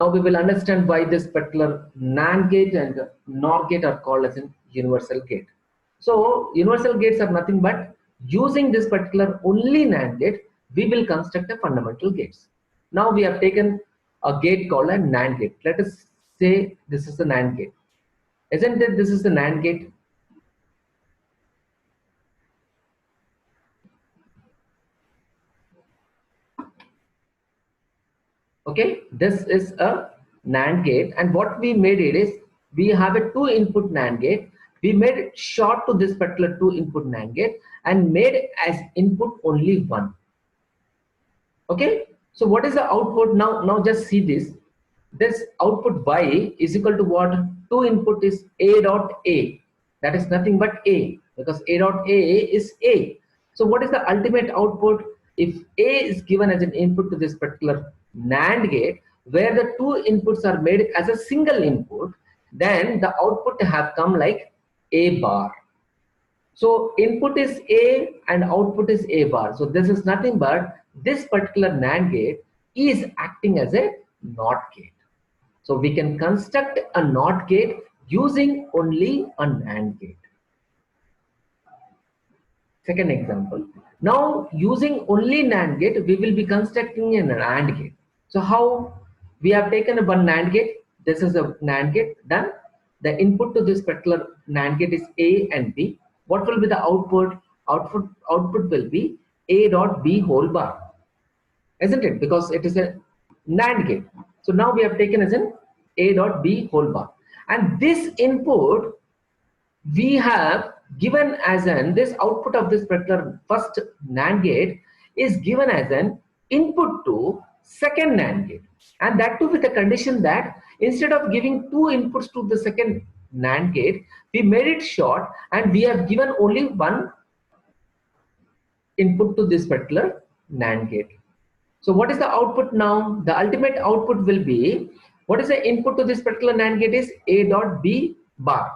Now we will understand why this particular NAND gate and NOR gate are called as a universal gate. So universal gates are nothing but using this particular only NAND gate, we will construct a fundamental gates. Now we have taken a gate called a NAND gate. Let us say this is the NAND gate. Isn't it this is the NAND gate? Okay, this is a NAND gate, and what we made it is we have a 2-input NAND gate. We made it short to this particular 2-input NAND gate and made as input only one. Okay, so what is the output now? Now just see this. This output y is equal to what? 2 input is a dot a. That is nothing but a, because a dot a is a. So what is the ultimate output? If a is given as an input to this particular NAND gate, where the 2 inputs are made as a single input, then the output have come like a bar. So input is A and output is A bar. So this is nothing but this particular NAND gate is acting as a NOT gate. So we can construct a NOT gate using only a NAND gate. Second example. Now using only NAND gate, we will be constructing an AND gate. So how? We have taken one NAND gate. This is a NAND gate done. The input to this particular NAND gate is A and B. What will be the output? Output will be A dot B whole bar, isn't it? Because it is a NAND gate. So now we have taken as an A dot B whole bar, and this input we have given as an this output of this particular first NAND gate is given as an input to second NAND gate, and that too with the condition that instead of giving 2 inputs to the second NAND gate, we made it short and we have given only one input to this particular NAND gate. So what is the output now? The ultimate output will be, what is the input to this particular NAND gate is A dot B bar.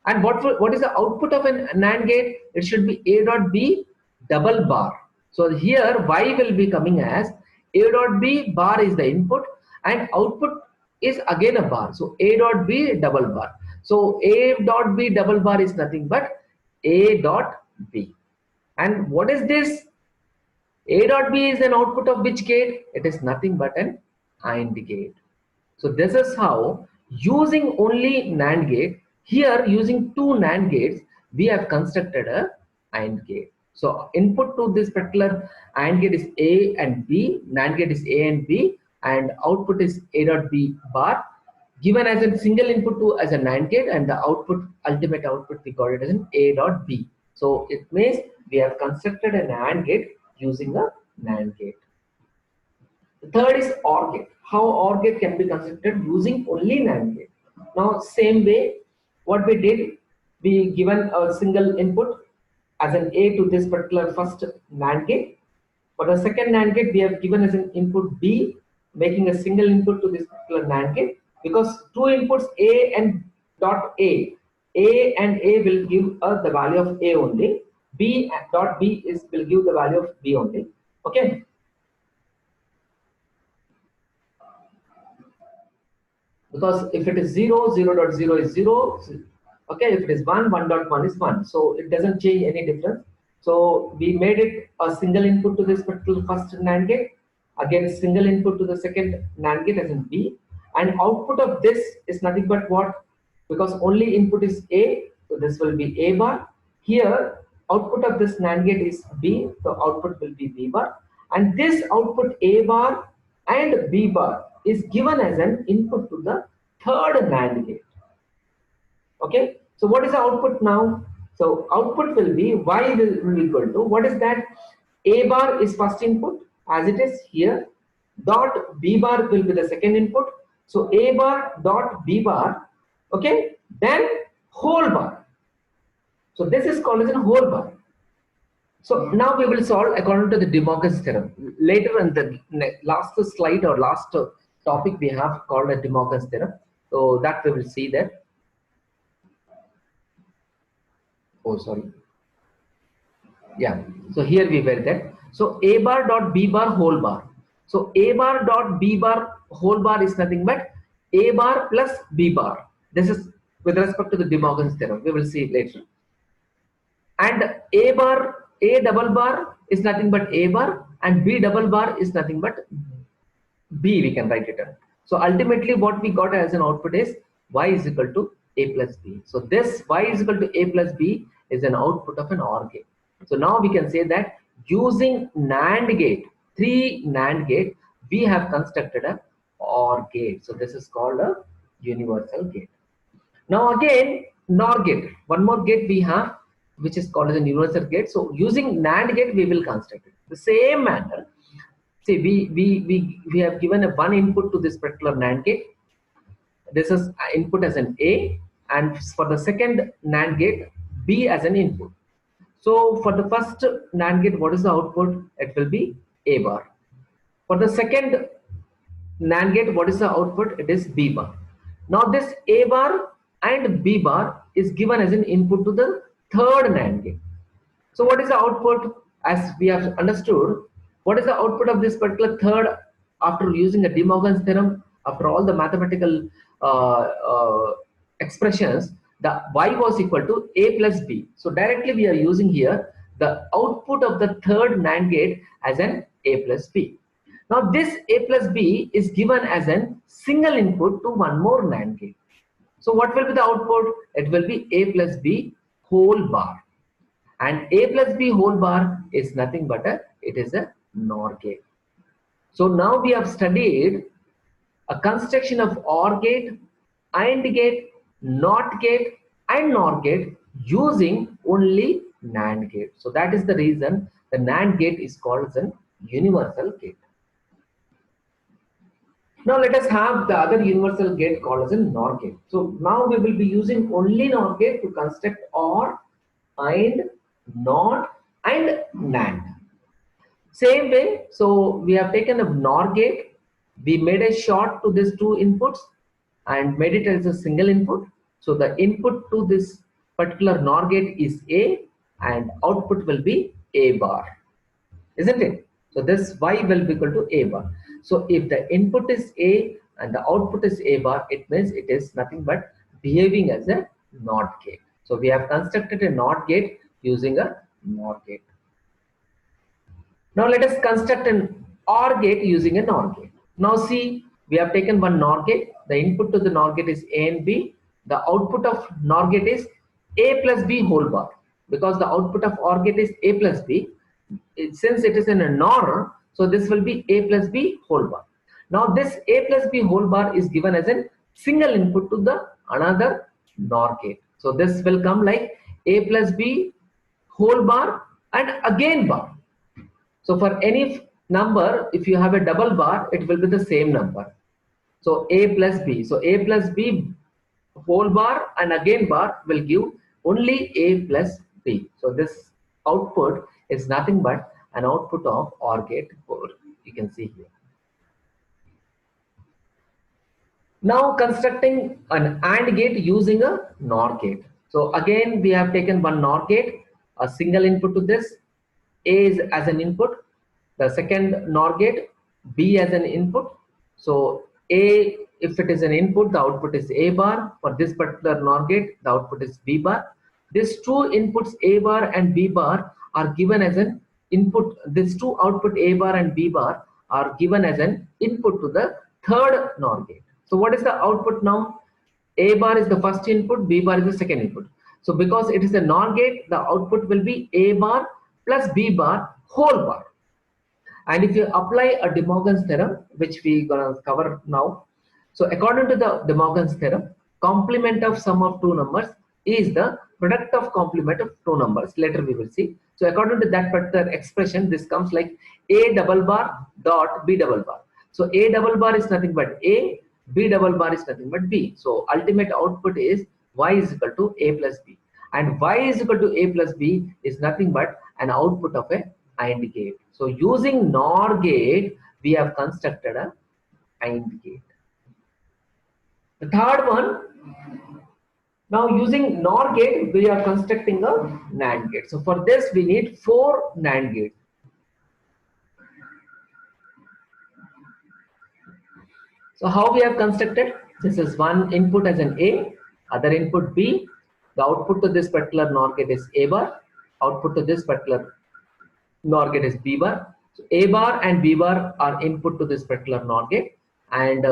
And what is the output of a NAND gate? It should be A dot B double bar. So here Y will be coming as A dot B bar is the input and output is again a bar. So A dot B double bar. So A dot B double bar is nothing but A dot B. And what is this? A dot B is an output of which gate? It is nothing but an AND gate. So this is how using only NAND gate, here using 2 NAND gates, we have constructed a AND gate. So input to this particular AND gate is A and B, NAND gate is A and B, and output is A dot B bar, given as a single input to as a NAND gate, and the output, ultimate output, we got it as an A dot B. So it means we have constructed an AND gate using a NAND gate. The third is OR gate. How OR gate can be constructed using only NAND gate. Now same way, what we did, we given a single input as an A to this particular first NAND gate. For the second NAND gate, we have given as an input B, making a single input to this particular NAND gate, because 2 inputs A and dot A and A will give us the value of A only. B dot B will give the value of B only. Okay. Because if it is 0, 0.0 is 0. Okay, if it is 1, 1.1 is 1. So it doesn't change any difference. So we made it a single input to this particular first NAND gate, again single input to the second NAND gate as in B, and output of this is nothing but what? Because only input is A, so this will be A bar. Here output of this NAND gate is B, so output will be B bar, and this output A bar and B bar is given as an input to the third NAND gate. Okay, so what is the output now? So output will be Y will be equal to, what is that? A bar is first input as it is here, dot B bar will be the second input. So A bar dot B bar, okay, then whole bar. So this is called as a whole bar. So now we will solve according to the De Morgan's theorem. Later in the last slide or last topic we have called a De Morgan's theorem. So that we will see there. Oh, sorry. Yeah. So here we were there. So A bar dot B bar whole bar. So A bar dot B bar whole bar is nothing but A bar plus B bar. This is with respect to the De Morgan's theorem. We will see it later. And A double bar is nothing but A bar, and B double bar is nothing but B. We can write it down. So ultimately what we got as an output is Y is equal to A plus B. So this Y is equal to A plus B is an output of an OR gate. So now we can say that using NAND gate, 3 NAND gate, we have constructed a OR gate. So this is called a universal gate. Now again, NOR gate, one more gate we have, which is called as a universal gate. So using NAND gate, we will construct it. The same manner, see, we have given a one input to this particular NAND gate. This is input as an A, and for the second NAND gate, B as an input. So for the first NAND gate, what is the output? It will be A bar. For the second NAND gate, what is the output? It is B bar. Now this A bar and B bar is given as an input to the third NAND gate. So what is the output? As we have understood, what is the output of this particular third after using a De Morgan's theorem, after all the mathematical expressions, the Y was equal to A plus B. So directly we are using here the output of the third NAND gate as an A plus B. Now this A plus B is given as a single input to one more NAND gate. So what will be the output? It will be A plus B whole bar. And A plus B whole bar is nothing but it is a NOR gate. So now we have studied a construction of OR gate, AND gate, NOT gate and NOR gate using only NAND gate. So that is the reason the NAND gate is called as a universal gate. Now let us have the other universal gate called as a NOR gate. So now we will be using only NOR gate to construct OR, AND, NOT and NAND. Same way, so we have taken a NOR gate, we made a short to these two inputs and made it as a single input. So the input to this particular NOR gate is A and output will be A bar, isn't it? So this Y will be equal to A bar. So if the input is A and the output is A bar, it means it is nothing but behaving as a NOT gate. So we have constructed a NOT gate using a NOR gate. Now let us construct an OR gate using a NOR gate. Now see, we have taken one NOR gate. The input to the NOR gate is A and B. The output of NOR gate is A plus B whole bar. Because the output of OR gate is A plus B, since it is in a NOR, so this will be A plus B whole bar. Now this A plus B whole bar is given as a single input to the another NOR gate. So this will come like A plus B whole bar and again bar. So for any number, if you have a double bar, it will be the same number. So A plus B. So A plus B whole bar and again bar will give only A plus B. So this output is nothing but an output of OR gate 4. You can see here. Now constructing an AND gate using a NOR gate. So again we have taken one NOR gate, a single input to this. A is as an input, the second NOR gate, B as an input. So A, if it is an input, the output is A bar. For this particular NOR gate, the output is B bar. These two inputs A bar and B bar are given as an input. These two output A bar and B bar are given as an input to the third NOR gate. So what is the output now? A bar is the first input, B bar is the second input. So because it is a NOR gate, the output will be A bar plus B bar whole bar. And if you apply a De Morgan's theorem, which we gonna cover now, so according to the De Morgan's theorem, complement of sum of two numbers is the product of complement of two numbers. Later we will see. So according to that particular expression, this comes like A double bar dot B double bar. So A double bar is nothing but A, B double bar is nothing but B. So ultimate output is Y is equal to A plus B. And Y is equal to A plus B is nothing but an output of a AND gate. So using NOR gate, we have constructed a AND gate. The third one, now using NOR gate, we are constructing a NAND gate. So for this, we need 4 NAND gates. So how we have constructed? This is one input as an A, other input B. The output to this particular NOR gate is A bar. Output to this particular NOR gate is B bar. So A bar and B bar are input to this particular NOR gate. And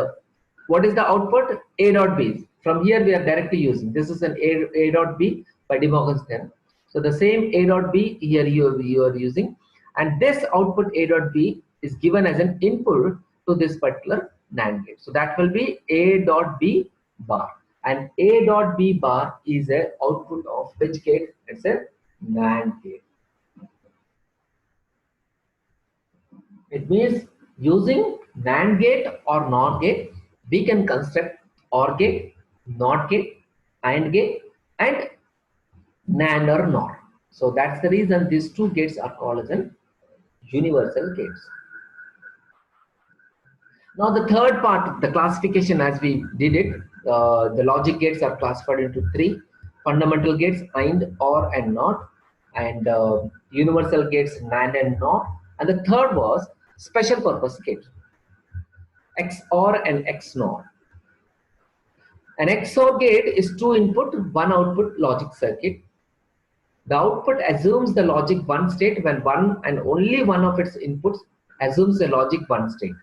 what is the output? A dot B. From here we are directly using. This is an A dot B by De Morgan's theorem. So the same A dot B here you are using. And this output A dot B is given as an input to this particular NAND gate. So that will be A dot B bar. And A dot B bar is a output of which gate? It's a NAND gate. It means using NAND gate or NOR gate, we can construct OR gate, NOT gate, AND gate, and NAND or NOR. So that's the reason these two gates are called as an universal gates. Now the third part, the classification as we did it, the logic gates are classified into three: fundamental gates, AND, OR, and NOT, and universal gates, NAND and NOR. And the third was special purpose gate, XOR and XNOR. An XOR gate is two input, one output logic circuit. The output assumes the logic 1 state when one and only one of its inputs assumes the logic 1 state.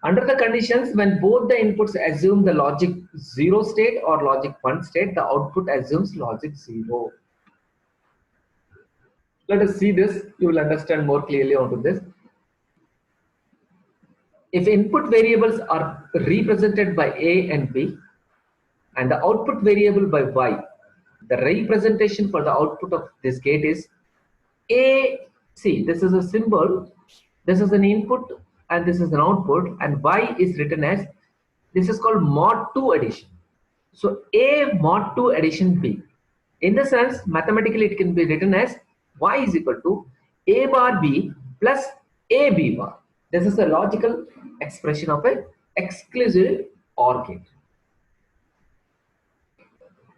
Under the conditions when both the inputs assume the logic 0 state or logic 1 state, the output assumes logic 0. Let us see this. You will understand more clearly onto this. If input variables are represented by A and B and the output variable by Y, the representation for the output of this gate is A. See, this is a symbol, this is an input and this is an output, and Y is written as, this is called mod 2 addition. So A mod 2 addition B. In the sense, mathematically it can be written as Y is equal to A bar B plus A B bar. This is a logical expression of an exclusive OR gate.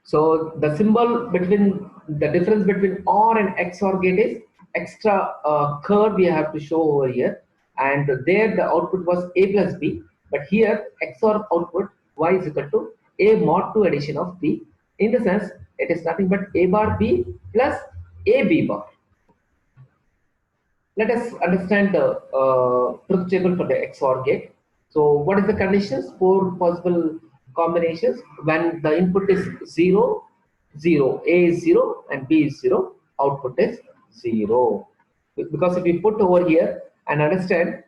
So the symbol between the difference between OR and XOR gate is extra curve we have to show over here, and there the output was A plus B, but here XOR output Y is equal to A mod 2 addition of B. In the sense, it is nothing but A bar B plus A B bar. Let us understand the truth table for the XOR gate. So what is the conditions? 4 possible combinations. When the input is 0, 0, A is 0 and B is 0, output is 0. Because if we put over here and understand,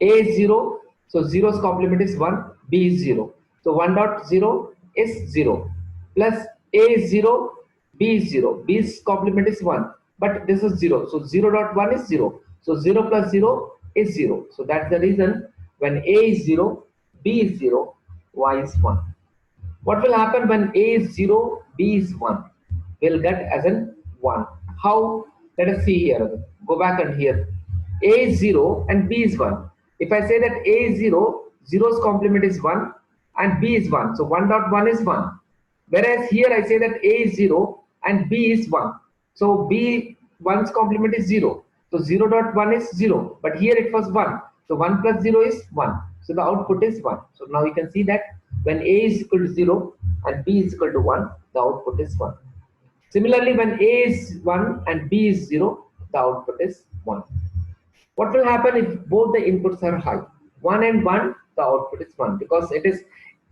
A is 0, so 0's complement is 1, B is 0. So 1.0 is 0, plus A is 0, B is 0, B's complement is 1, but this is 0, so 0.1 is 0. So 0 plus 0 is 0. So that's the reason when A is 0, B is 0, Y is 1. What will happen when A is 0, B is 1? We'll get as an 1. How? Let us see here. Go back and here. A is 0 and B is 1. If I say that A is 0, 0's complement is 1 and B is 1. So 1.1 is 1. Whereas here I say that A is 0 and B is 1. So B 1's complement is 0. So 0.1 is 0. But here it was 1. So 1 plus 0 is 1. So the output is 1. So now you can see that when A is equal to 0 and B is equal to 1, the output is 1. Similarly, when A is 1 and B is 0, the output is 1. What will happen if both the inputs are high? 1 and 1, the output is 1 because it is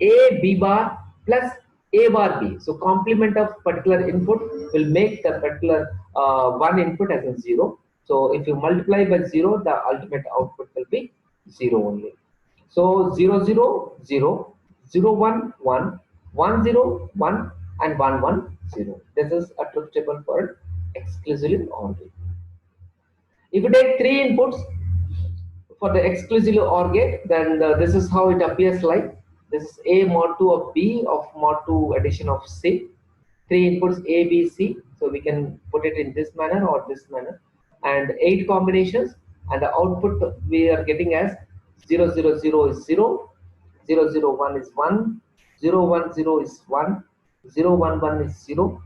A B bar plus A bar B. So complement of particular input will make the particular one input as a 0. So if you multiply by 0, the ultimate output will be 0 only. So 0, 0, 0, 0, 1, 1, 1, 0, 1, and 1, 1, 0. This is a truth table for exclusively OR gate. If you take 3 inputs for the exclusively OR gate, then this is how it appears like. This is A mod 2 of B of mod 2 addition of C. 3 inputs A, B, C. So we can put it in this manner or this manner. And 8 combinations, and the output we are getting as 0, 0, 0 is 0, 0, 0, 1 is 1, 0, 1, 0 is 1, 0, 1, 1 is 0,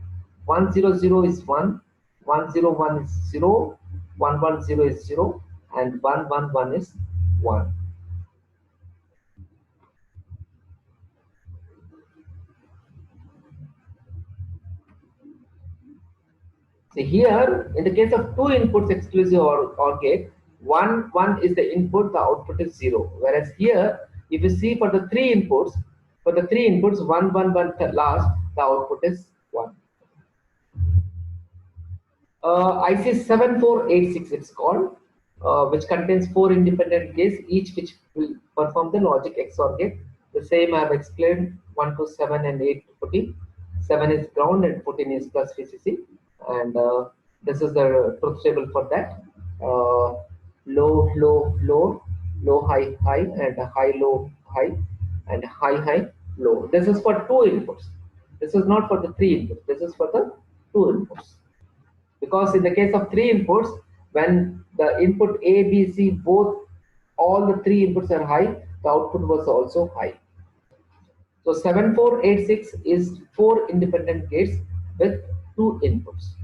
1, 0, 0 is 1, 1, 0, 1 is 0, 1, 1, 0 is 0, and 1, 1, 1 is 1. So here, in the case of two inputs exclusive or gate, one is the input, the output is 0. Whereas here, if you see for the three inputs, 1 last, the output is 1. IC 7486 it's called, which contains 4 independent gates, each which will perform the logic XOR gate. The same I have explained, 1 to 7 and 8 to 14. 7 is ground and 14 is plus VCC. And this is the truth table for that. Low, low, low, low, high, high, and high, low, high, and high, high, low. This is for two inputs. This is not for the three inputs. This is for the two inputs. Because in the case of three inputs, when the input A, B, C, both all the three inputs are high, the output was also high. So 7486 is 4 independent gates with 2 inputs.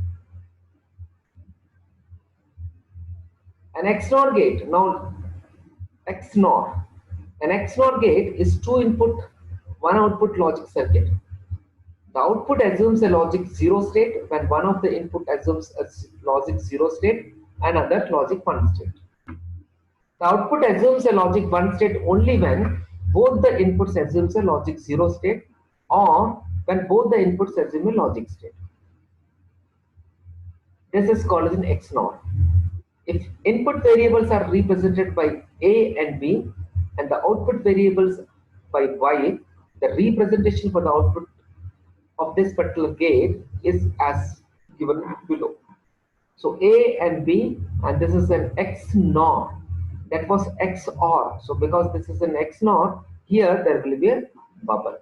An XNOR gate, now XNOR. An XNOR gate is 2 input, 1 output logic circuit. The output assumes a logic 0 state when one of the input assumes a logic 0 state and other logic 1 state. The output assumes a logic 1 state only when both the inputs assumes a logic 0 state or when both the inputs assume a logic state. This is called as an XNOR. If input variables are represented by A and B and the output variables by Y, the representation for the output of this particular gate is as given below. So A and B, and this is an XNOR. That was XOR. So because this is an XNOR, here there will be a bubble.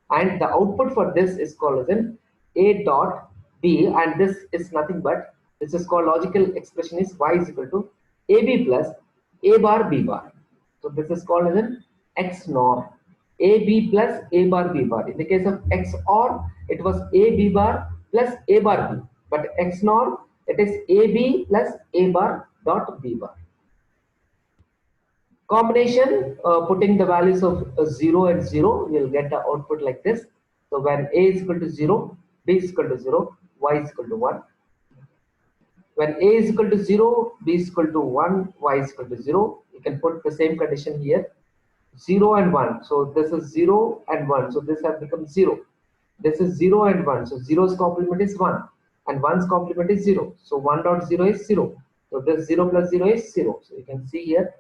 And the output for this is called as an A dot B, and this is nothing but, this is called logical expression is Y is equal to AB plus A bar B bar. So this is called as an XNOR. AB plus A bar B bar. In the case of XOR, it was A B bar plus A bar B. But XNOR, it is AB plus A bar dot B bar. Combination, putting the values of 0 and 0, you'll get the output like this. So when A is equal to 0, B is equal to 0, Y is equal to 1. When A is equal to 0, B is equal to 1, Y is equal to 0, you can put the same condition here. 0 and 1. So this is 0 and 1. So this has become 0. This is 0 and 1. So 0's complement is 1 and 1's complement is 0. So 1 dot 0 is 0. So this 0 plus 0 is 0. So you can see here,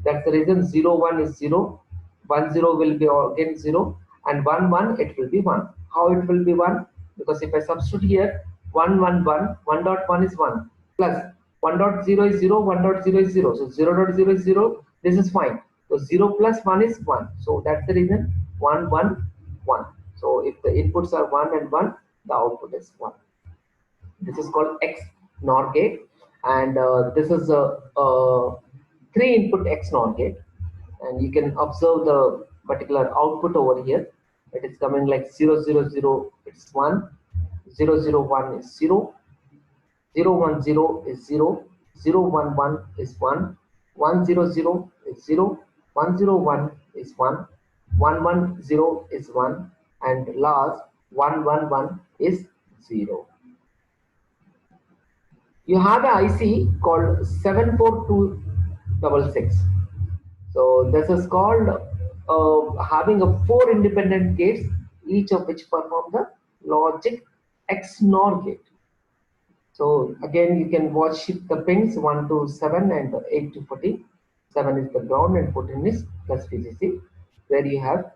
that's the reason 0 1 is 0. 1 0 will be again 0 and 1 1 it will be 1. How it will be 1? Because if I substitute here 1 1 1, 1 dot 1 is 1 plus 1 dot 0 is 0, 1 dot 0 is 0. So 0 dot 0 is 0. This is fine. So 0 plus 1 is 1. So that's the reason 1 1 1. So if the inputs are 1 and 1, the output is 1. This is called XNOR gate, and this is a 3 input XNOR gate, and you can observe the particular output over here. It is coming like 0 0 0, it's 1, 0 0 1 is 0, 0 1 0 is 0, 0 1 1 is 1, 1 0 0 is 0, 1 0 1 is 1, 1 1 0 is 1, and last 1 1 1 is 0. You have an IC called 74266. So this is called having a 4 independent gates, each of which perform the logic XNOR gate. So again, you can watch the pins 1 to 7 and 8 to 14. 7 is the ground and 14 is plus VCC, where you have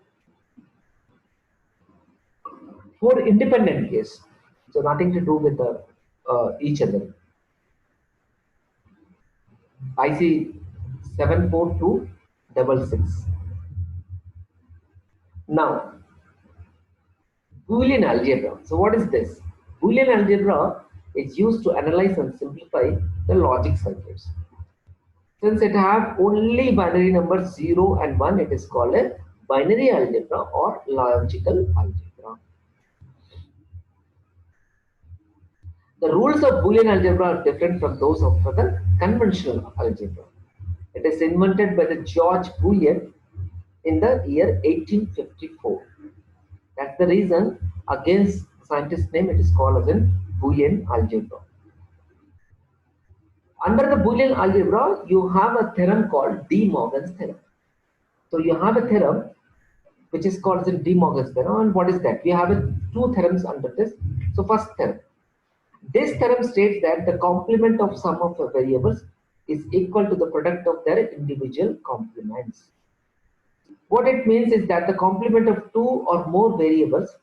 4 independent gates. So nothing to do with the each other. IC 74266. Now, Boolean algebra. So what is this? Boolean algebra is used to analyze and simplify the logic circuits. Since it have only binary numbers 0 and 1, it is called a binary algebra or logical algebra. The rules of Boolean algebra are different from those of the conventional algebra. It is invented by the George Boolean in the year 1854. That's the reason, against the scientist's name, it is called as a Boolean algebra. Under the Boolean algebra, you have a theorem called De Morgan's theorem. So you have a theorem which is called the De Morgan's theorem. And what is that? We have two theorems under this. So first theorem. This theorem states that the complement of sum of the variables is equal to the product of their individual complements. What it means is that the complement of two or more variables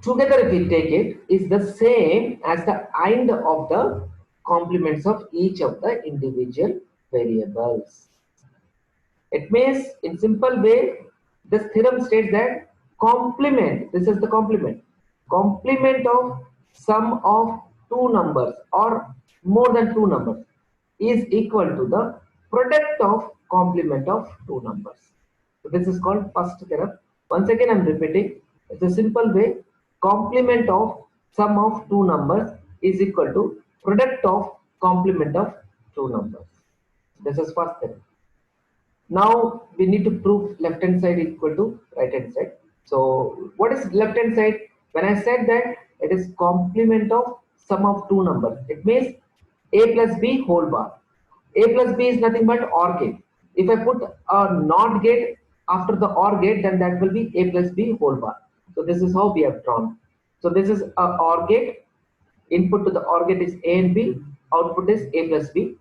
together, if we take it, is the same as the ind of the complements of each of the individual variables. It means, in simple way, this theorem states that complement, this is the complement of sum of two numbers or more than two numbers is equal to the product of complement of two numbers. So this is called first theorem. Once again, I am repeating. It's a simple way. Complement of sum of two numbers is equal to product of complement of two numbers. This is first theorem. Now we need to prove left hand side equal to right hand side. So what is left hand side? When I said that it is complement of sum of two numbers, it means a plus b whole bar. A plus b is nothing but OR gate. If I put a NOT gate after the OR gate, then that will be a plus b whole bar. So this is how we have drawn. So this is a OR gate. Input to the OR gate is a and b. Output is a plus b.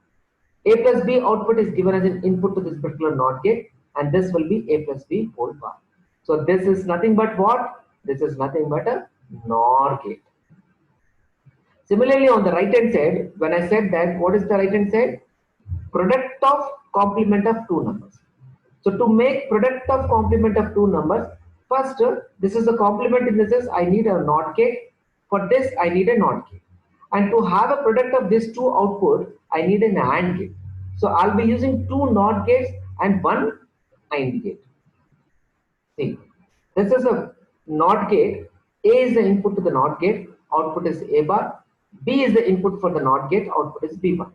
A plus B output is given as an input to this particular NOT gate, and this will be A plus B whole bar. So this is nothing but what? This is nothing but a NOR gate. Similarly, on the right hand side, when I said that, what is the right hand side? Product of complement of two numbers. So to make product of complement of two numbers, first this is a complement in the sense I need a NOT gate. For this, I need a NOT gate. And to have a product of these two output, I need an AND gate. So I'll be using two NOT gates and one AND gate. See, this is a NOT gate. A is the input to the NOT gate, output is A bar. B is the input for the NOT gate, output is B bar.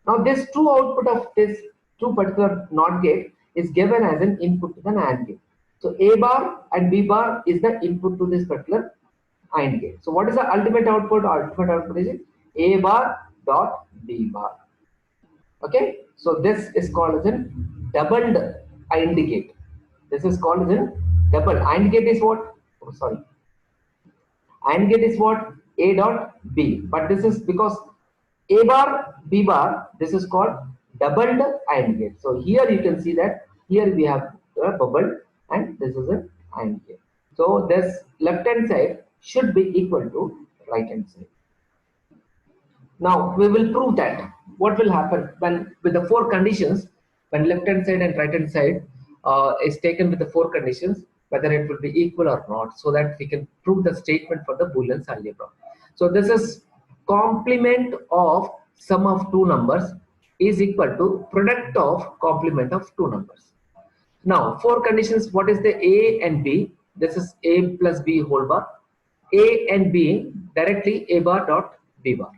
Now this two output of this two particular NOT gate is given as an input to the AND gate. So A bar and B bar is the input to this particular AND gate. So what is the ultimate output? Ultimate output is A bar dot B bar. Okay, so this is called as a doubled AND gate. This is called as a double AND gate is what? Oh, sorry. AND gate is what? A dot B. But this is because A bar B bar. This is called doubled AND gate. So here you can see that here we have a bubble and this is an AND gate. So this left hand side should be equal to right hand side. Now we will prove that what will happen when with the four conditions, when left hand side and right hand side is taken with the four conditions, whether it will be equal or not, so that we can prove the statement for the Boolean algebra. So this is complement of sum of two numbers is equal to product of complement of two numbers. Now four conditions, what is the A and B? This is A plus B whole bar. A and B directly A bar dot B bar.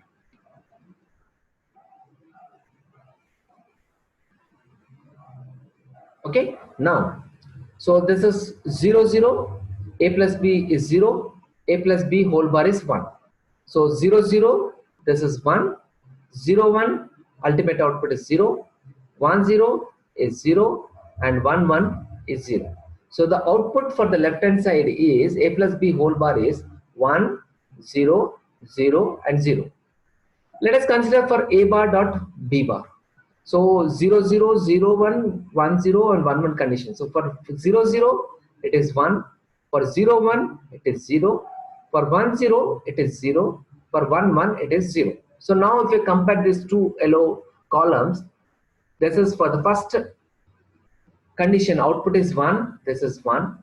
Okay, now so this is 0 0, A plus B is 0, A plus B whole bar is 1. So 0 0, this is 1, 0 1, ultimate output is 0, 1 0 is 0, and 1 1 is 0. So the output for the left hand side is A plus B whole bar is 1 0 0 and 0. Let us consider for A bar dot B bar. So 0 0 0 1 1 0 and 1 1 condition. So for 0 0 it is 1, for 0 1 it is 0, for 1 0 it is 0, for 1 1 it is 0. So now if you compare these two yellow columns, this is for the first condition, output is 1, this is 1.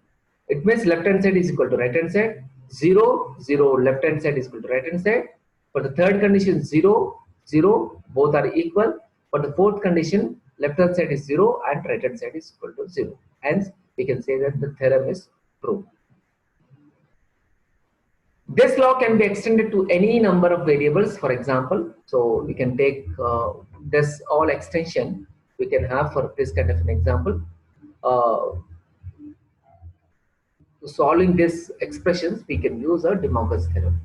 It means left hand side is equal to right hand side. 0 0 left hand side is equal to right hand side. For the third condition, 0 0 both are equal. For the fourth condition, left hand side is 0 and right hand side is equal to 0. Hence we can say that the theorem is true. This law can be extended to any number of variables, for example. So we can take this all extension we can have for this kind of an example. Solving these expressions, we can use a De Morgan's theorem.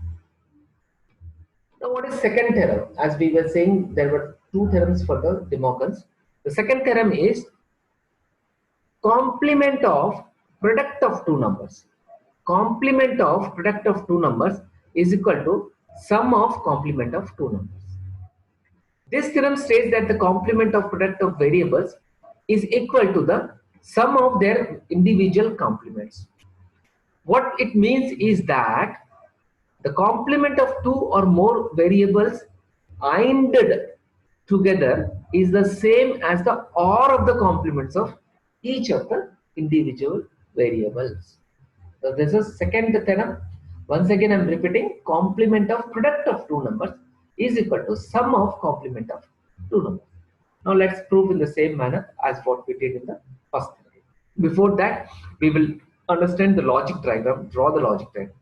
Now, what is second theorem? As we were saying, there were two theorems for the De Morgan's. The second theorem is complement of product of two numbers. Complement of product of two numbers is equal to sum of complement of two numbers. This theorem states that the complement of product of variables is equal to the sum of their individual complements. What it means is that the complement of two or more variables ANDed together is the same as the OR of the complements of each of the individual variables. So this is second theorem. Once again, I am repeating: complement of product of two numbers is equal to sum of complement of two numbers. Now let's prove in the same manner as what we did in the first theorem. Before that, we will understand the logic diagram, draw the logic diagram.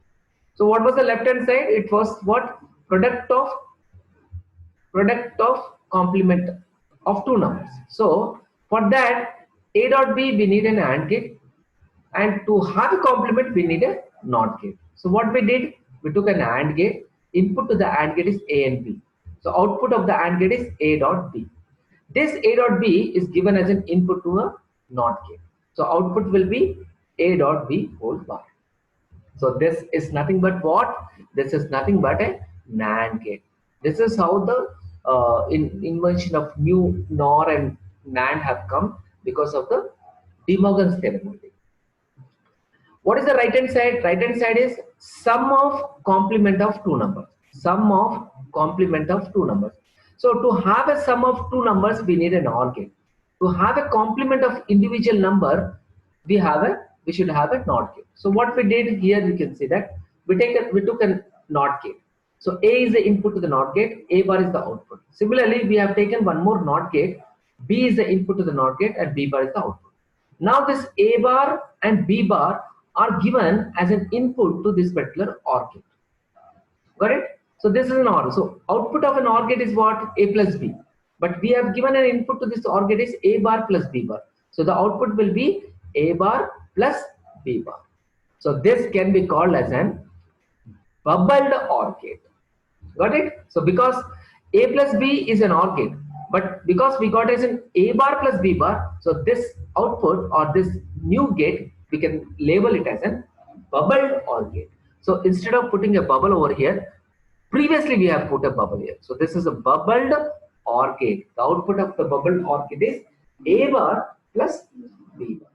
So what was the left hand side? It was what? Product of complement of two numbers. So for that, A dot B, we need an AND gate, and to have a complement we need a NOT gate. So what we did, we took an AND gate. Input to the AND gate is A and B. So output of the AND gate is A dot B. This A dot B is given as an input to a NOT gate. So output will be A dot B whole bar. So this is nothing but what? This is nothing but a NAND gate. This is how the invention of new NOR and NAND have come, because of the De Morgan's theorem. What is the right hand side? Right hand side is sum of complement of two numbers. Sum of complement of two numbers. So to have a sum of two numbers, we need an OR gate. To have a complement of individual number, we should have a NOT gate. So what we did here, you can see that we took a NOT gate. So A is the input to the NOT gate, A bar is the output. Similarly, we have taken one more NOT gate, B is the input to the NOT gate, and B bar is the output. Now this A bar and B bar are given as an input to this particular OR gate. Got it? So this is an OR. So output of an OR gate is what? A plus B. But we have given an input to this OR gate is A bar plus B bar. So the output will be A bar plus B bar. So this can be called as an bubbled OR gate. Got it? So because A plus B is an OR gate, but because we got as an A bar plus B bar, so this output or this new gate, we can label it as an bubbled OR gate. So instead of putting a bubble over here, previously we have put a bubble here. So this is a bubbled OR gate. The output of the bubbled OR gate is A bar plus B bar.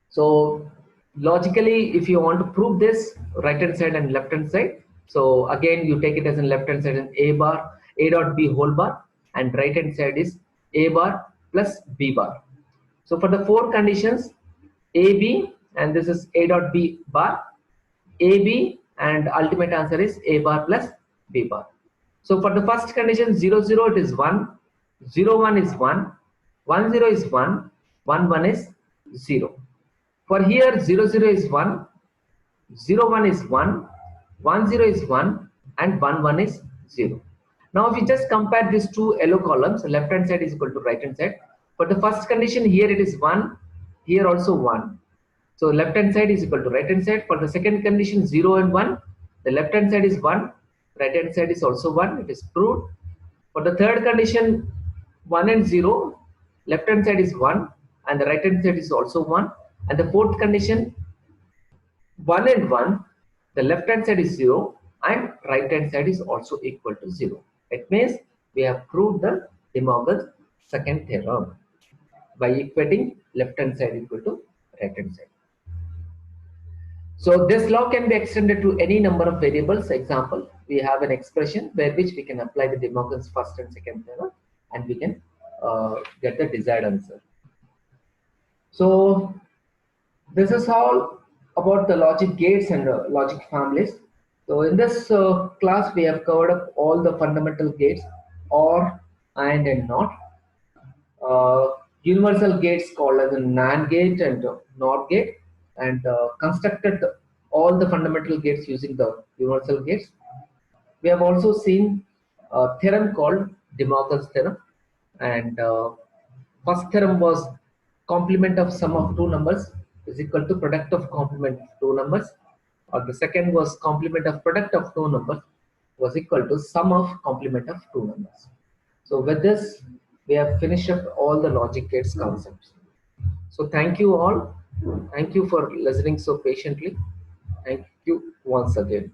So logically, if you want to prove this, right hand side and left hand side, so again you take it as in left hand side and A bar, A dot B whole bar, and right hand side is A bar plus B bar. So for the four conditions, AB, and this is A dot B bar, AB, and ultimate answer is A bar plus B bar. So for the first condition 0 0, it is 1, 0 1 is 1, 1 0 is 1, 1 1 is 0. For here 0 0 is 1, 0 1 is 1, 1 0 is 1, and 1 1 is 0. Now if you just compare these two yellow columns, left hand side is equal to right hand side. For the first condition, here it is 1, here also 1. So left hand side is equal to right hand side. For the second condition 0 and 1, the left hand side is 1, right hand side is also 1. It is proved. For the third condition 1 and 0, left hand side is 1 and the right hand side is also 1. And the fourth condition 1 and 1, the left hand side is 0 and right hand side is also equal to 0. It means we have proved the De Morgan's second theorem by equating left hand side equal to right hand side. So this law can be extended to any number of variables. Example, we have an expression where which we can apply the De Morgan's first and second theorem, and we can get the desired answer. So this is all about the logic gates and logic families. So in this class, we have covered up all the fundamental gates, OR, AND, and NOT. Universal gates called as a NAND gate and NOR gate, and constructed all the fundamental gates using the universal gates. We have also seen a theorem called De Morgan's theorem, and first theorem was complement of sum of two numbers is equal to product of complement of two numbers. or the second was complement of product of two numbers was equal to sum of complement of two numbers. So with this, we have finished up all the logic gates concepts. So thank you all. Thank you for listening so patiently. Thank you once again.